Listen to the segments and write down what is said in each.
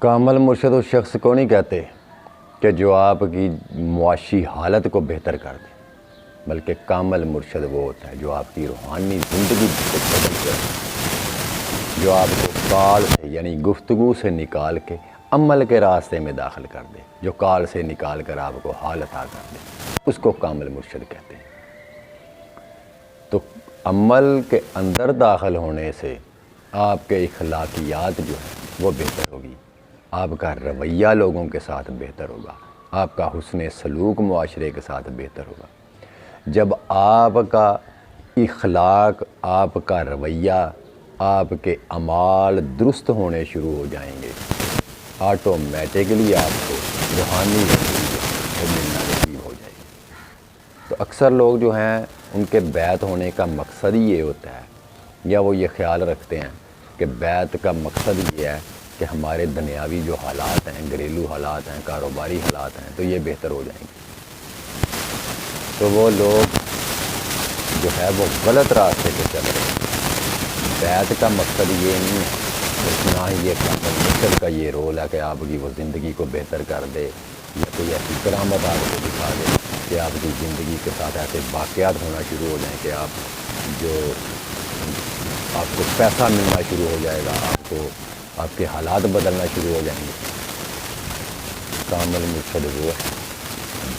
کامل مرشد اس شخص کو نہیں کہتے کہ جو آپ کی معاشی حالت کو بہتر کر دے، بلکہ کامل مرشد وہ ہوتا ہے جو آپ کی روحانی زندگی کو بدل کر، جو آپ کو کال سے یعنی گفتگو سے نکال کے عمل کے راستے میں داخل کر دے، جو کال سے نکال کر آپ کو حال عطا کر دے، اس کو کامل مرشد کہتے ہیں۔ تو عمل کے اندر داخل ہونے سے آپ کے اخلاقیات جو ہے وہ بہتر ہوگی، آپ کا رویہ لوگوں کے ساتھ بہتر ہوگا، آپ کا حسن سلوک معاشرے کے ساتھ بہتر ہوگا۔ جب آپ کا اخلاق، آپ کا رویہ، آپ کے اعمال درست ہونے شروع ہو جائیں گے، آٹومیٹکلی آپ کو روحانی زندگی وہ ملنا نصیب ہو جائے گی۔ تو اکثر لوگ جو ہیں ان کے بیعت ہونے کا مقصد ہی یہ ہوتا ہے، یا وہ یہ خیال رکھتے ہیں کہ بیعت کا مقصد یہ ہے کہ ہمارے دنیاوی جو حالات ہیں، گھریلو حالات ہیں، کاروباری حالات ہیں، تو یہ بہتر ہو جائیں گے۔ تو وہ لوگ جو ہے وہ غلط راستے پہ چل رہے ہیں۔ بیعت کا مقصد یہ نہیں ہے، نہ ہی یہ کامل مرشد کا یہ رول ہے کہ آپ کی وہ زندگی کو بہتر کر دے، یا کوئی ایسی کرامت آپ کو دکھا دے کہ آپ کی زندگی کے ساتھ ایسے واقعات ہونا شروع ہو جائیں کہ آپ کو پیسہ ملنا شروع ہو جائے گا، آپ کے حالات بدلنا شروع ہو جائیں گے۔ کامل مرشد وہ ہے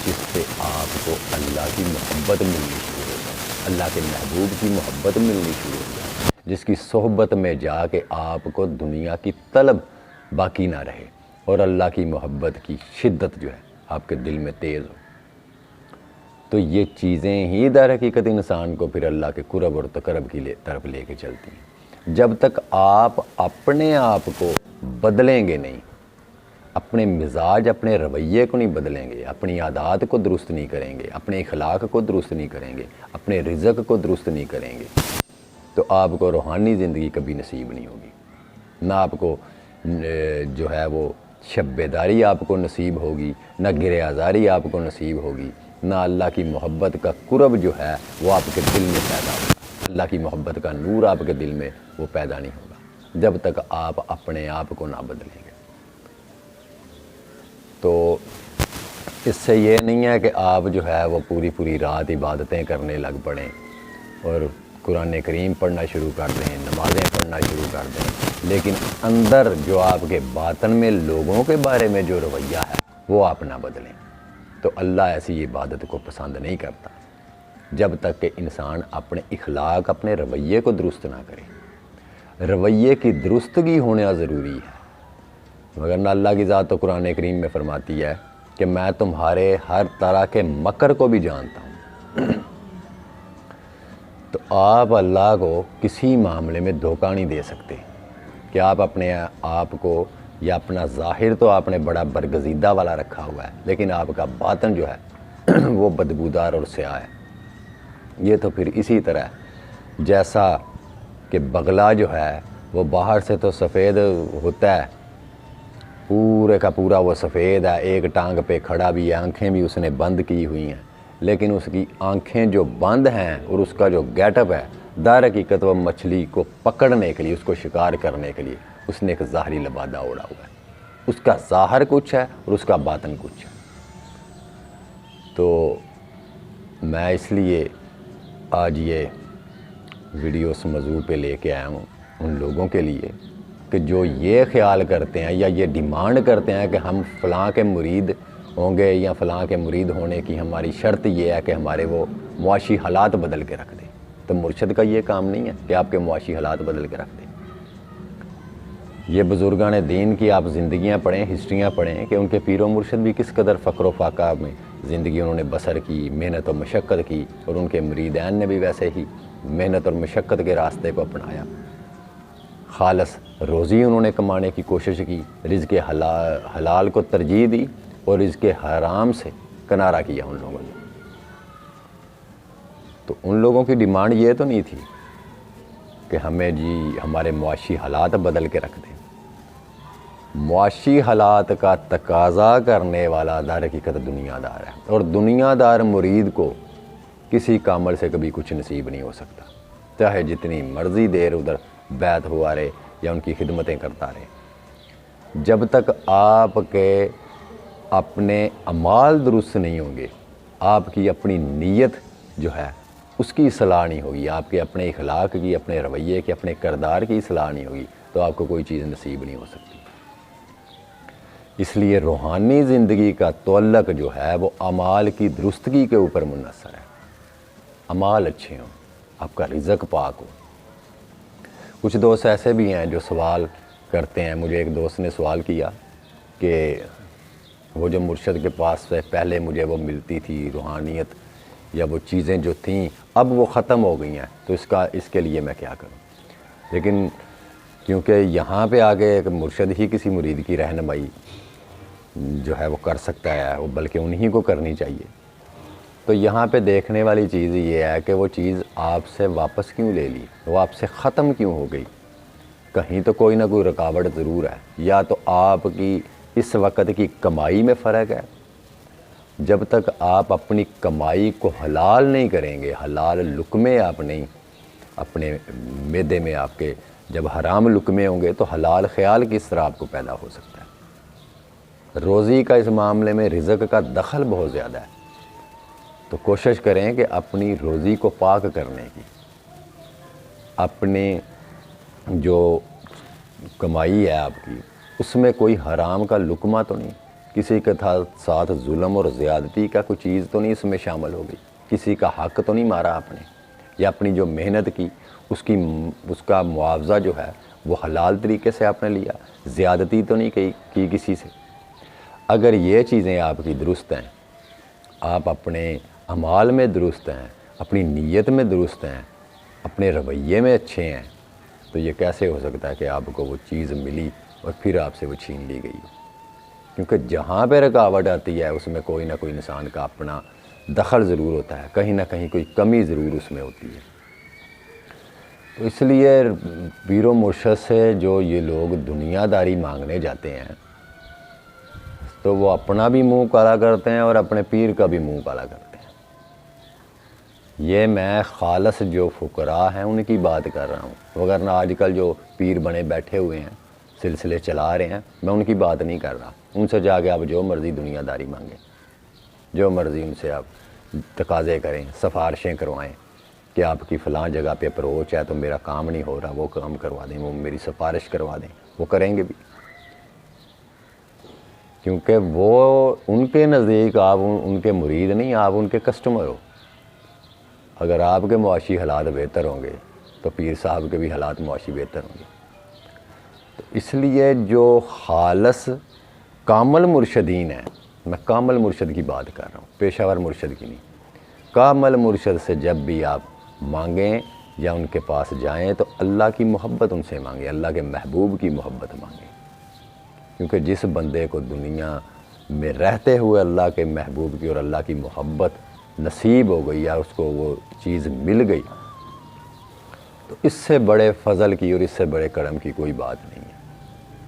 جس سے آپ کو اللہ کی محبت ملنی شروع ہو جائے، اللہ کے محبوب کی محبت ملنی شروع ہو جائے، جس کی صحبت میں جا کے آپ کو دنیا کی طلب باقی نہ رہے اور اللہ کی محبت کی شدت جو ہے آپ کے دل میں تیز ہو۔ تو یہ چیزیں ہی در حقیقت انسان کو پھر اللہ کے قرب اور تقرب کی طرف لے کے چلتی ہیں۔ جب تک آپ اپنے آپ کو بدلیں گے نہیں، اپنے مزاج، اپنے رویے کو نہیں بدلیں گے، اپنی عادات کو درست نہیں کریں گے، اپنے اخلاق کو درست نہیں کریں گے، اپنے رزق کو درست نہیں کریں گے، تو آپ کو روحانی زندگی کبھی نصیب نہیں ہوگی۔ نہ آپ کو جو ہے وہ شب بیداری آپ کو نصیب ہوگی، نہ گرہ آزاری آپ کو نصیب ہوگی، نہ اللہ کی محبت کا قرب جو ہے وہ آپ کے دل میں پیدا ہوگا، اللہ کی محبت کا نور آپ کے دل میں وہ پیدا نہیں ہوگا جب تک آپ اپنے آپ کو نہ بدلیں گے۔ تو اس سے یہ نہیں ہے کہ آپ جو ہے وہ پوری رات عبادتیں کرنے لگ پڑیں اور قرآن کریم پڑھنا شروع کر دیں، نمازیں پڑھنا شروع کر دیں، لیکن اندر جو آپ کے باطن میں لوگوں کے بارے میں جو رویہ ہے وہ آپ نہ بدلیں، تو اللہ ایسی عبادت کو پسند نہیں کرتا جب تک کہ انسان اپنے اخلاق، اپنے رویے کو درست نہ کرے۔ رویے کی درستگی ہونا ضروری ہے، مگر نہ اللہ کی ذات تو قرآن کریم میں فرماتی ہے کہ میں تمہارے ہر طرح کے مکر کو بھی جانتا ہوں۔ تو آپ اللہ کو کسی معاملے میں دھوکہ نہیں دے سکتے کہ آپ اپنے آپ کو، یا اپنا ظاہر تو آپ نے بڑا برگزیدہ والا رکھا ہوا ہے، لیکن آپ کا باطن جو ہے وہ بدبودار اور سیاہ ہے۔ یہ تو پھر اسی طرح ہے جیسا کہ بغلہ جو ہے وہ باہر سے تو سفید ہوتا ہے، پورے کا پورا وہ سفید ہے، ایک ٹانگ پہ کھڑا بھی ہے، آنکھیں بھی اس نے بند کی ہوئی ہیں، لیکن اس کی آنکھیں جو بند ہیں اور اس کا جو گیٹ اپ ہے، در حقیقت وہ مچھلی کو پکڑنے کے لیے، اس کو شکار کرنے کے لیے اس نے ایک ظاہری لبادہ اوڑھا ہوا ہے، اس کا ظاہر کچھ ہے اور اس کا باطن کچھ ہے۔ تو میں اس لیے آج یہ ویڈیو اس موضوع پہ لے کے آیا ہوں ان لوگوں کے لیے کہ جو یہ خیال کرتے ہیں یا یہ ڈیمانڈ کرتے ہیں کہ ہم فلاں کے مرید ہوں گے، یا فلاں کے مرید ہونے کی ہماری شرط یہ ہے کہ ہمارے وہ معاشی حالات بدل کے رکھ دیں، تو مرشد کا یہ کام نہیں ہے کہ آپ کے معاشی حالات بدل کے رکھ دیں۔ یہ بزرگان دین کی آپ زندگیاں پڑھیں، ہسٹریاں پڑھیں کہ ان کے پیر و مرشد بھی کس قدر فقر و فاقہ میں زندگی انہوں نے بسر کی، محنت و مشقت کی، اور ان کے مریدین نے بھی ویسے ہی محنت اور مشقت کے راستے کو اپنایا، خالص روزی انہوں نے کمانے کی کوشش کی، رزق حلال کو ترجیح دی اور رزق حرام سے کنارہ کیا ان لوگوں نے۔ تو ان لوگوں کی ڈیمانڈ یہ تو نہیں تھی کہ ہمیں ہمارے معاشی حالات بدل کے رکھ دیں۔ معاشی حالات کا تقاضا کرنے والا در حقیقت دنیا دار ہے، اور دنیا دار مرید کو کسی کامل سے کبھی کچھ نصیب نہیں ہو سکتا، چاہے جتنی مرضی دیر ادھر بیعت ہوا رہے یا ان کی خدمتیں کرتا رہے۔ جب تک آپ کے اپنے اعمال درست نہیں ہوں گے، آپ کی اپنی نیت جو ہے اس کی اصلاح نہیں ہوگی، آپ کے اپنے اخلاق کی، اپنے رویے کی، اپنے کردار کی اصلاح نہیں ہوگی، تو آپ کو کوئی چیز نصیب نہیں ہو سکتی۔ اس لیے روحانی زندگی کا تعلق جو ہے وہ اعمال کی درستگی کے اوپر منحصر ہے۔ اعمال اچھے ہوں، آپ کا رزق پاک ہو۔ کچھ دوست ایسے بھی ہیں جو سوال کرتے ہیں، مجھے ایک دوست نے سوال کیا کہ وہ جو مرشد کے پاس سے پہلے مجھے وہ ملتی تھی روحانیت یا وہ چیزیں جو تھیں اب وہ ختم ہو گئی ہیں، تو اس کے لیے میں کیا کروں؟ لیکن کیونکہ یہاں پہ آگے ایک مرشد ہی کسی مرید کی رہنمائی جو ہے وہ کر سکتا ہے، وہ بلکہ انہی کو کرنی چاہیے، تو یہاں پہ دیکھنے والی چیز یہ ہے کہ وہ چیز آپ سے واپس کیوں لے لی، وہ آپ سے ختم کیوں ہو گئی؟ کہیں تو کوئی نہ کوئی رکاوٹ ضرور ہے، یا تو آپ کی اس وقت کی کمائی میں فرق ہے۔ جب تک آپ اپنی کمائی کو حلال نہیں کریں گے، حلال لقمے آپ نہیں، اپنے معدے میں آپ کے جب حرام لقمے ہوں گے تو حلال خیال کس طرح آپ کو پیدا ہو سکتا ہے؟ روزی کا اس معاملے میں رزق کا دخل بہت زیادہ ہے، تو کوشش کریں کہ اپنی روزی کو پاک کرنے کی، اپنے جو کمائی ہے آپ کی اس میں کوئی حرام کا لقمہ تو نہیں، کسی کے ساتھ ظلم اور زیادتی کا کوئی چیز تو نہیں اس میں شامل ہو گئی، کسی کا حق تو نہیں مارا آپ نے، یا اپنی جو محنت کی اس کا معاوضہ جو ہے وہ حلال طریقے سے آپ نے لیا، زیادتی تو نہیں کی کسی سے۔ اگر یہ چیزیں آپ کی درست ہیں، آپ اپنے اعمال میں درست ہیں، اپنی نیت میں درست ہیں، اپنے رویے میں اچھے ہیں، تو یہ کیسے ہو سکتا ہے کہ آپ کو وہ چیز ملی اور پھر آپ سے وہ چھین لی گئی؟ کیونکہ جہاں پہ رکاوٹ آتی ہے اس میں کوئی نہ کوئی انسان کا اپنا دخل ضرور ہوتا ہے، کہیں نہ کہیں کوئی کمی ضرور اس میں ہوتی ہے۔ تو اس لیے پیر و مرشد سے جو یہ لوگ دنیا داری مانگنے جاتے ہیں تو وہ اپنا بھی منہ کالا کرتے ہیں اور اپنے پیر کا بھی منہ کالا کرتے ہیں۔ یہ میں خالص جو فقراء ہیں ان کی بات کر رہا ہوں، وگرنہ آج کل جو پیر بنے بیٹھے ہوئے ہیں، سلسلے چلا رہے ہیں، میں ان کی بات نہیں کر رہا۔ ان سے جا کے آپ جو مرضی دنیا داری مانگیں، جو مرضی ان سے آپ تقاضے کریں، سفارشیں کروائیں کہ آپ کی فلاں جگہ پہ اپروچ ہے تو میرا کام نہیں ہو رہا، وہ کام کروا دیں، وہ میری سفارش کروا دیں، وہ کریں گے بھی، کیونکہ وہ ان کے نزدیک آپ ان کے مرید نہیں، آپ ان کے کسٹمر ہو۔ اگر آپ کے معاشی حالات بہتر ہوں گے تو پیر صاحب کے بھی حالات معاشی بہتر ہوں گے۔ تو اس لیے جو خالص کامل مرشدین ہیں، میں کامل مرشد کی بات کر رہا ہوں، پیشہ ور مرشد کی نہیں، کامل مرشد سے جب بھی آپ مانگیں یا ان کے پاس جائیں تو اللہ کی محبت ان سے مانگیں، اللہ کے محبوب کی محبت مانگیں، کیونکہ جس بندے کو دنیا میں رہتے ہوئے اللہ کے محبوب کی اور اللہ کی محبت نصیب ہو گئی یا اس کو وہ چیز مل گئی، تو اس سے بڑے فضل کی اور اس سے بڑے کرم کی کوئی بات نہیں ہے۔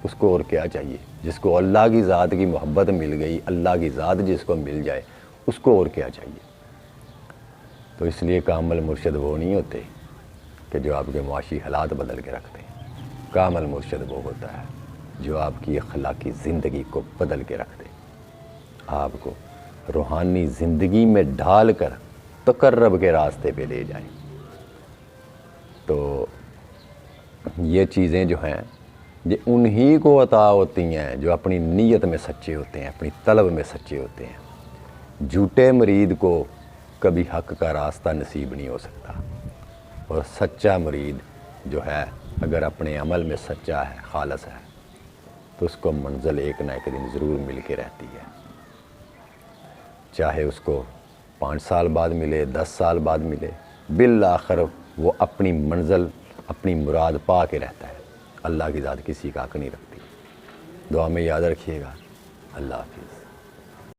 اس کو اور کیا چاہیے؟ جس کو اللہ کی ذات کی محبت مل گئی، اللہ کی ذات جس کو مل جائے، اس کو اور کیا چاہیے؟ تو اس لیے کامل مرشد وہ نہیں ہوتے کہ جو آپ کے معاشی حالات بدل کے رکھتے ہیں، کامل مرشد وہ ہوتا ہے جو آپ کی اخلاقی زندگی کو بدل کے رکھ دے، آپ کو روحانی زندگی میں ڈھال کر تقرب کے راستے پہ لے جائیں۔ تو یہ چیزیں جو ہیں یہ انہی کو عطا ہوتی ہیں جو اپنی نیت میں سچے ہوتے ہیں، اپنی طلب میں سچے ہوتے ہیں۔ جھوٹے مرید کو کبھی حق کا راستہ نصیب نہیں ہو سکتا، اور سچا مرید جو ہے اگر اپنے عمل میں سچا ہے، خالص ہے، تو اس کو منزل ایک نہ ایک دن ضرور مل کے رہتی ہے، چاہے اس کو 5 سال بعد ملے، 10 سال بعد ملے، بالآخر وہ اپنی منزل، اپنی مراد پا کے رہتا ہے۔ اللہ کی ذات کسی کا حق نہیں رکھتی۔ دعا میں یاد رکھیے گا۔ اللہ حافظ۔